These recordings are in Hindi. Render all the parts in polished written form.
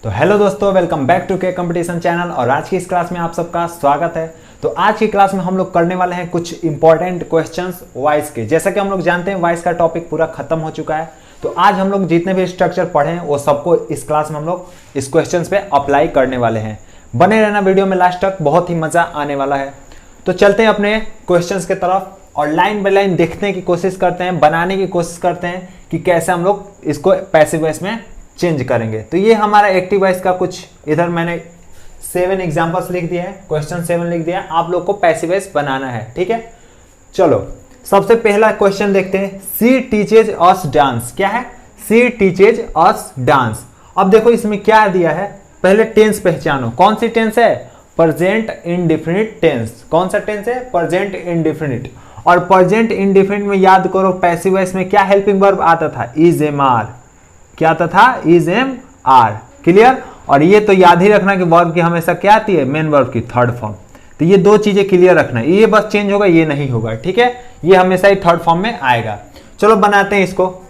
तो हेलो दोस्तों, वेलकम बैक टू के कंपटीशन चैनल। और आज की इस क्लास में आप सबका स्वागत है। तो आज की क्लास में हम लोग करने वाले हैं कुछ इंपॉर्टेंट क्वेश्चंस वॉइस के। जैसा कि हम लोग जानते हैं वॉइस का टॉपिक पूरा खत्म हो चुका है, तो आज हम लोग जितने भी स्ट्रक्चर पढ़े हैं वो सबको इस क्लास में हम लोग इस क्वेश्चंस पे अप्लाई करने वाले हैं। बने रहना वीडियो में लास्ट तक, बहुत ही मजा आने वाला है। तो चलते हैं अपने क्वेश्चंस के तरफ और लाइन बाय लाइन देखने की कोशिश करते हैं, बनाने की कोशिश करते हैं कि कैसे हम लोग इसको पैसिव वॉइस में चेंज करेंगे। तो ये हमारा एक्टिव वॉइस का कुछ, इधर मैंने 7 एग्जांपल्स लिख दिए हैं, क्वेश्चन 7 लिख दिया है, आप लोग को पैसिव वॉइस बनाना है। ठीक है, चलो सबसे पहला क्वेश्चन देखते हैं। सी टीचेज अस डांस। क्या है? सी टीचेज अस डांस। अब देखो इसमें क्या दिया है, पहले टेंस पहचानो। कौन सी टेंस है? Present indefinite tense. कौन सा टेंस है? Present indefinite. और प्रेजेंट इंडेफिनिट में याद करो पैसिव वॉइस में क्या हेल्पिंग वर्ब आता था? Is am are. क्या आता था? Is am are. क्लियर? और ये तो याद ही रखना कि वर्ब की हमेशा क्या आती है? मेन वर्ब की थर्ड फॉर्म। तो ये दो चीजें क्लियर रखना है, ये बस चेंज होगा, ये नहीं होगा। ठीक है, ये हमेशा ही थर्ड फॉर्म में आएगा। चलो बनाते हैं इसको।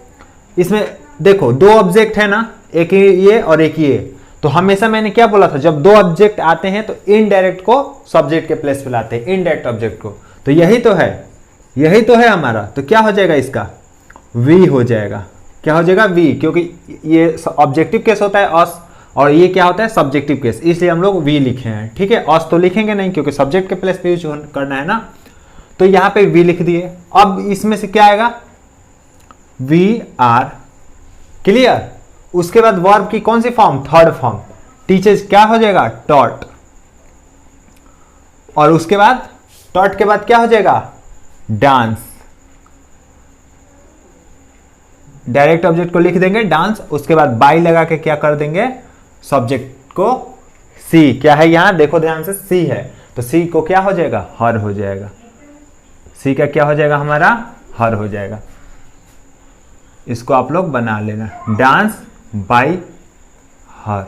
इसमें देखो दो ऑब्जेक्ट है ना, एक ये और एक ये। तो हमेशा मैंने क्या बोला था, जब दो ऑब्जेक्ट आते हैं तो इनडायरेक्ट को सब्जेक्ट के प्लेस पे लाते हैं, इनडायरेक्ट ऑब्जेक्ट को। तो यही तो है, यही तो है हमारा। तो क्या हो जाएगा इसका? वी हो जाएगा। क्या हो जाएगा? वी, क्योंकि ये ऑब्जेक्टिव केस होता है अस, और ये क्या होता है? सब्जेक्टिव केस, इसलिए हम लोग वी लिखे हैं। ठीक है, अस तो लिखेंगे नहीं क्योंकि सब्जेक्ट के प्लेस पे यूज करना है ना। तो यहां पे वी लिख दिए। अब इसमें से क्या आएगा? We are. क्लियर? उसके बाद वर्ब की कौन सी फॉर्म? Third form. टीचर्स क्या हो जाएगा? टॉट। और उसके बाद टॉट के बाद क्या हो जाएगा? डांस। डायरेक्ट ऑब्जेक्ट को लिख देंगे डांस, उसके बाद बाई लगा के क्या कर देंगे? सब्जेक्ट को सी। क्या है यहां? देखो ध्यान से, सी है, तो सी को क्या हो जाएगा? हर हो जाएगा। सी का क्या हो जाएगा? हमारा हर हो जाएगा। इसको आप लोग बना लेना, डांस बाई हर।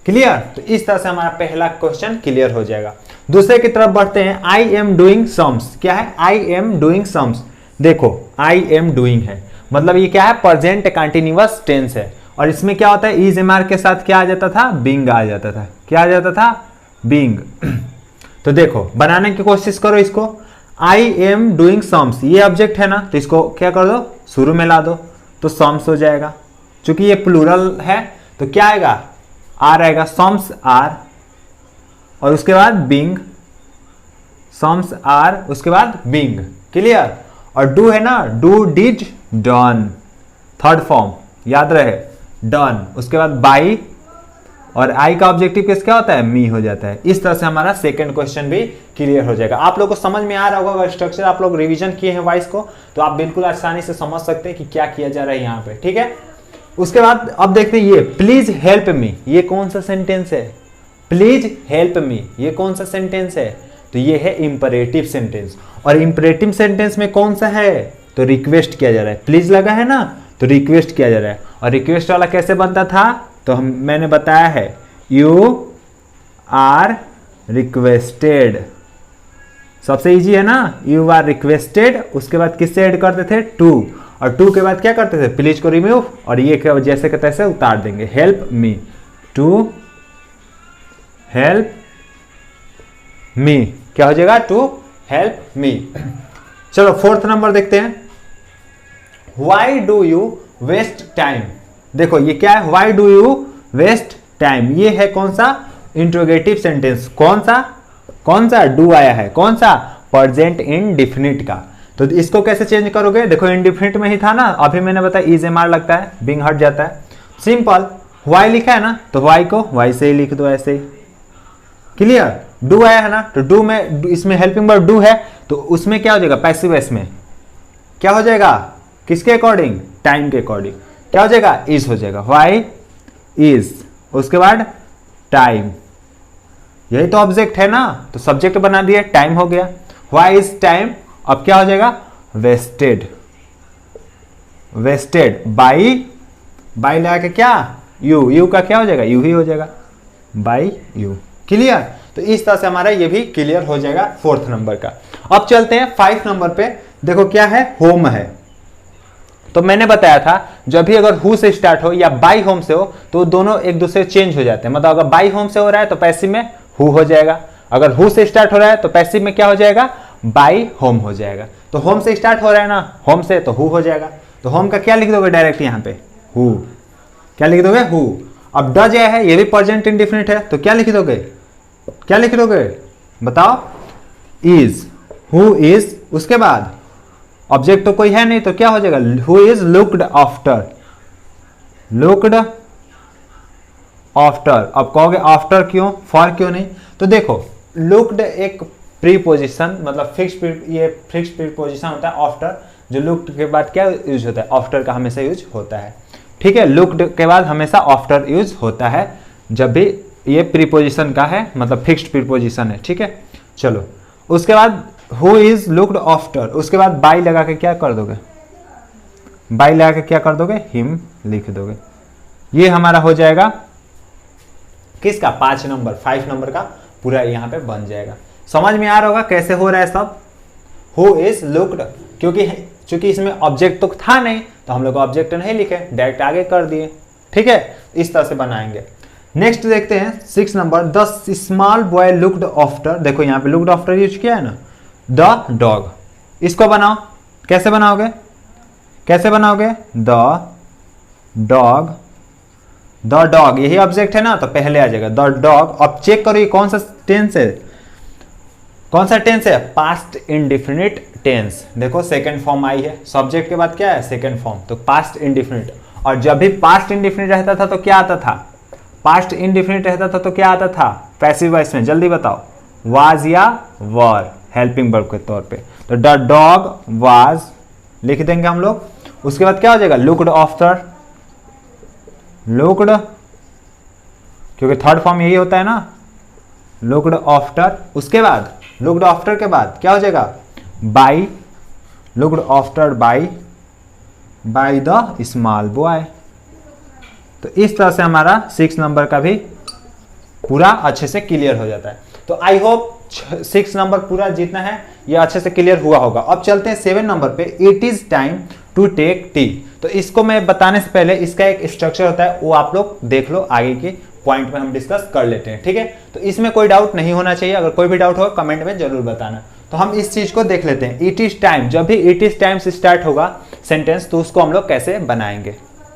क्लियर? तो इस तरह से हमारा पहला क्वेश्चन क्लियर हो जाएगा। दूसरे की तरफ बढ़ते हैं। I am doing sums. क्या है? I am doing sums. देखो आई एम डूइंग है, मतलब ये क्या है? प्रेजेंट कंटिन्यूअस टेंस है। और इसमें क्या होता है? इज एम आर के साथ क्या आ जाता था? बीइंग आ जाता था। क्या आ जाता था? बीइंग। तो देखो बनाने की कोशिश करो इसको। आई एम डूइंग सम्स, ये ऑब्जेक्ट है ना, तो इसको क्या कर दो? शुरू में ला दो, तो सम्स हो जाएगा। चूंकि ये प्लूरल है तो क्या आएगा? आर आएगा, सम्स आर। और उसके बाद बीइंग, सम्स आर, उसके बाद बीइंग। क्लियर? और डू है ना, do did done, third form, याद रहे, डन। उसके बाद बाई, और आई का ऑब्जेक्टिव केस क्या होता है? मी हो जाता है। इस तरह से हमारा सेकंड क्वेश्चन भी क्लियर हो जाएगा। आप लोग को समझ में आ रहा होगा, अगर स्ट्रक्चर आप लोग रिवीजन किए हैं वॉइस को, तो आप बिल्कुल आसानी से समझ सकते हैं कि क्या किया जा रहा है यहाँ पे। ठीक है, उसके बाद अब देखते हैं ये प्लीज हेल्प मी। ये कौन सा सेंटेंस है? प्लीज हेल्प मी, ये कौन सा सेंटेंस है? तो ये है इंपरेटिव सेंटेंस। और इंपरेटिव सेंटेंस में कौन सा है? तो रिक्वेस्ट किया जा रहा है। प्लीज लगा है ना, तो रिक्वेस्ट किया जा रहा है। और रिक्वेस्ट वाला कैसे बनता था? तो मैंने बताया है, यू आर रिक्वेस्टेड। सबसे इजी है ना, यू आर रिक्वेस्टेड। उसके बाद किससे ऐड करते थे? टू। और टू के बाद क्या करते थे? प्लीज को रिमूव, और ये जैसे के तैसे उतार देंगे। Help me, to help me. क्या हो जाएगा? To help me. चलो फोर्थ नंबर देखते हैं। Why do you waste time? देखो ये क्या है? Why do you waste time? ये है कौन सा? Interrogative sentence. कौन सा? कौन सा? डू आया है। कौन सा? प्रेजेंट इंडेफिनिट का। तो इसको कैसे चेंज करोगे? देखो इंडेफिनिट में ही था ना, अभी मैंने बताया इज एम आर लगता है, बीइंग हट जाता है। सिंपल, वाई लिखा है ना, तो वाई को वाई से ही लिख दो, ऐसे ही। क्लियर? डू आया है ना, तो डू में, इसमें हेल्पिंग वर्ब डू है, तो उसमें क्या हो जाएगा? पैसिव वॉइस में क्या हो जाएगा? किसके अकॉर्डिंग? टाइम के अकॉर्डिंग। क्या हो जाएगा? इज हो जाएगा। वाई इज, उसके बाद टाइम, यही तो ऑब्जेक्ट है ना, तो सब्जेक्ट बना दिया, टाइम हो गया। Why is time. अब क्या हो जाएगा? वेस्टेड। वेस्टेड बाई, बाई लगा के क्या? यू। यू का क्या हो जाएगा? यू ही हो जाएगा, बाई यू। क्लियर? तो इस तरह से हमारा ये भी क्लियर हो जाएगा फोर्थ नंबर का। अब चलते हैं 5 नंबर पे। देखो क्या है? होम है। तो मैंने बताया था जब भी अगर हु से स्टार्ट हो या बाई होम से हो तो दोनों एक दूसरे चेंज हो जाते हैं। मतलब अगर बाई होम से हो रहा है तो पैसिव में हु हो जाएगा, अगर हु से स्टार्ट हो रहा है तो पैसिव में क्या हो जाएगा, बाई होम हो जाएगा। तो होम से स्टार्ट हो रहा है ना, होम से, तो हु हो जाएगा। तो होम का क्या लिख दोगे डायरेक्ट यहाँ पे, हु। क्या लिख दोगे, हु। अब ड जो है ये भी प्रेजेंट इंडेफिनिट है, तो क्या लिख दोगे, क्या लिख दोगे बताओ, इज, हु इज। उसके बाद ऑब्जेक्ट तो कोई है नहीं तो क्या हो जाएगा, who is looked after, looked after. अब कहोगे आफ्टर क्यों, फॉर क्यों नहीं, तो देखो लुक्ड एक प्रीपोजिशन, मतलब ये फिक्स्ड प्रीपोजिशन होता है आफ्टर, जो लुक्ड के बाद क्या यूज होता है, आफ्टर का हमेशा यूज होता है। ठीक है, लुक्ड के बाद हमेशा आफ्टर यूज होता है जब भी ये प्रीपोजिशन का है, मतलब फिक्स्ड प्रीपोजिशन है। ठीक है, चलो उसके बाद हु इज लुक्ड आफ्टर, उसके बाद बाई लगा के क्या कर दोगे, बाई लगा के क्या कर दोगे, हिम लिख दोगे। ये हमारा हो जाएगा किसका, 5 नंबर का पूरा यहाँ पे बन जाएगा। समझ में आ रहा होगा कैसे हो रहा है सब। हु इज लुक्ड, क्योंकि इसमें ऑब्जेक्ट तो था नहीं तो हम लोग ऑब्जेक्ट नहीं लिखे, डायरेक्ट आगे कर दिए। ठीक है, इस तरह से बनाएंगे। नेक्स्ट देखते हैं 6 number, the small boy looked after. देखो यहाँ पे लुक्ड आफ्टर यूज किया है ना, द डॉग। इसको बनाओ, कैसे बनाओगे, कैसे बनाओगे, द डॉग, द डॉग यही ऑब्जेक्ट है ना तो पहले आ जाएगा द डॉग। अब चेक करो ये कौन सा टेंस है, कौन सा टेंस है, पास्ट इंडिफिनिट टेंस। देखो सेकंड फॉर्म आई है, सब्जेक्ट के बाद क्या है, सेकंड फॉर्म, तो पास्ट इंडिफिनिट। और जब भी पास्ट इंडिफिनिट रहता था तो क्या आता था, पास्ट इंडिफिनिट रहता था तो क्या आता था, पैसिव वॉइस में, जल्दी बताओ, वाज या वर, हेल्पिंग वर्ब के तौर पे। तो द डॉग वाज लिख देंगे हम लोग। उसके बाद क्या हो जाएगा, लुक्ड आफ्टर, लुक्ड, क्योंकि थर्ड फॉर्म यही होता है ना, लुक्ड आफ्टर। उसके बाद लुक्ड आफ्टर के बाद क्या हो जाएगा, by, looked after by, by the small boy. तो इस तरह से हमारा 6 नंबर का भी पूरा अच्छे से क्लियर हो जाता है। तो आई होप 6 नंबर पूरा जितना है ये अच्छे से क्लियर हुआ होगा। अब चलते हैं 7 नंबर पे, it is time to take tea. तो इसको मैं बताने से पहले इसका एक स्ट्रक्चर होता है, वो आप लोग देख लो, आगे के पॉइंट में हम डिस्कस कर लेते हैं। ठीक है, तो इसमें कोई डाउट नहीं होना चाहिए, अगर कोई भी डाउट हो कमेंट में जरूर बताना। तो हम इस चीज को देख लेते हैं, इट इज टाइम। जब भी इट इज टाइम से स्टार्ट होगा सेंटेंस तो उसको हम लोग कैसे बनाएंगे।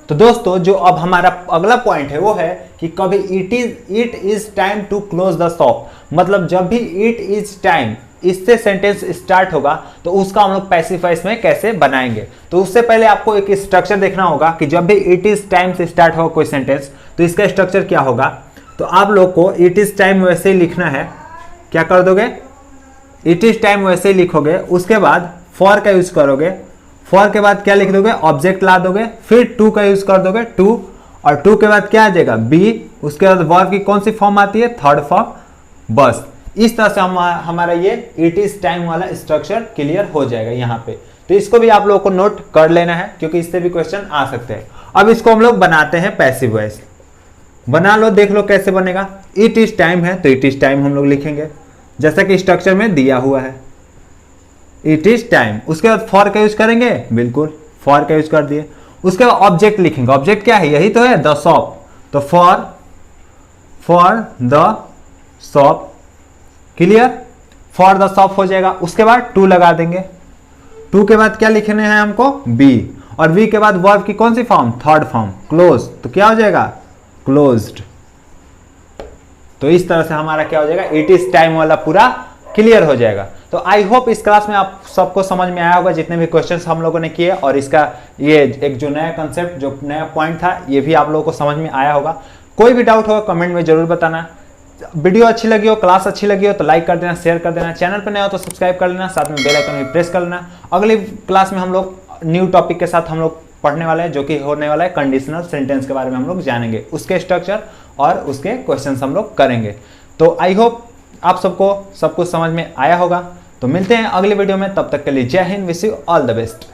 तो दोस्तों जो अब हमारा अगला पॉइंट है वो है कि कभी it is time to close the shop, मतलब जब भी इट इज टाइम इससे सेंटेंस स्टार्ट होगा तो उसका हम लोग पैसिव वॉइस में कैसे बनाएंगे। तो उससे पहले आपको एक स्ट्रक्चर देखना होगा कि जब भी इट इज टाइम से स्टार्ट होगा कोई सेंटेंस तो इसका स्ट्रक्चर क्या होगा। तो आप लोग को इट इज टाइम वैसे ही लिखना है, क्या कर दोगे, इट इज टाइम वैसे ही लिखोगे। उसके बाद फॉर का यूज करोगे, फॉर के बाद क्या लिख दोगे, ऑब्जेक्ट ला दोगे, फिर टू का यूज कर दोगे, टू, और टू के बाद क्या आ जाएगा, बी। उसके बाद वर्ब की कौन सी फॉर्म आती है, थर्ड फॉर्म। बस इस तरह से हमारा ये इट इज टाइम वाला स्ट्रक्चर क्लियर हो जाएगा यहाँ पे। तो इसको भी आप लोगों को नोट कर लेना है क्योंकि इससे भी क्वेश्चन आ सकते हैं। अब इसको हम लोग बनाते हैं पैसिव वॉइस। बना लो, देख लो कैसे बनेगा। इट इज टाइम है तो इट इज टाइम हम लोग लिखेंगे जैसा कि स्ट्रक्चर में दिया हुआ है, इट इज टाइम। उसके बाद फॉर का यूज करेंगे, बिल्कुल फॉर का यूज कर दिए। उसके बाद ऑब्जेक्ट लिखेंगे, ऑब्जेक्ट क्या है, यही तो है, द शॉप। तो for the shop, clear, for the shop हो जाएगा। उसके बाद टू लगा देंगे, टू के बाद क्या लिखने हैं हमको, बी, और बी के बाद वर्ब की कौन सी फॉर्म, थर्ड फॉर्म, क्लोज। तो क्या हो जाएगा, क्लोज्ड। तो इस तरह से हमारा क्या हो जाएगा, इट इज टाइम वाला पूरा क्लियर हो जाएगा। तो आई होप इस क्लास में आप सबको समझ में आया होगा जितने भी क्वेश्चंस हम लोगों ने किए, और इसका ये एक जो नया कंसेप्ट, जो नया पॉइंट था, ये भी आप लोगों को समझ में आया होगा। कोई भी डाउट होगा कमेंट में जरूर बताना। वीडियो अच्छी लगी हो, क्लास अच्छी लगी हो तो लाइक कर देना, शेयर कर देना, चैनल पर नया हो तो सब्सक्राइब कर लेना, साथ में बेल आइकन भी प्रेस कर लेना। अगली क्लास में हम लोग न्यू टॉपिक के साथ हम लोग पढ़ने वाले हैं, जो कि होने वाला है कंडीशनल सेंटेंस के बारे में हम लोग जानेंगे, उसके स्ट्रक्चर और उसके क्वेश्चंस हम लोग करेंगे। तो आई होप आप सबको सब कुछ समझ में आया होगा। तो मिलते हैं अगले वीडियो में, तब तक के लिए जय Hind, wish you all the best.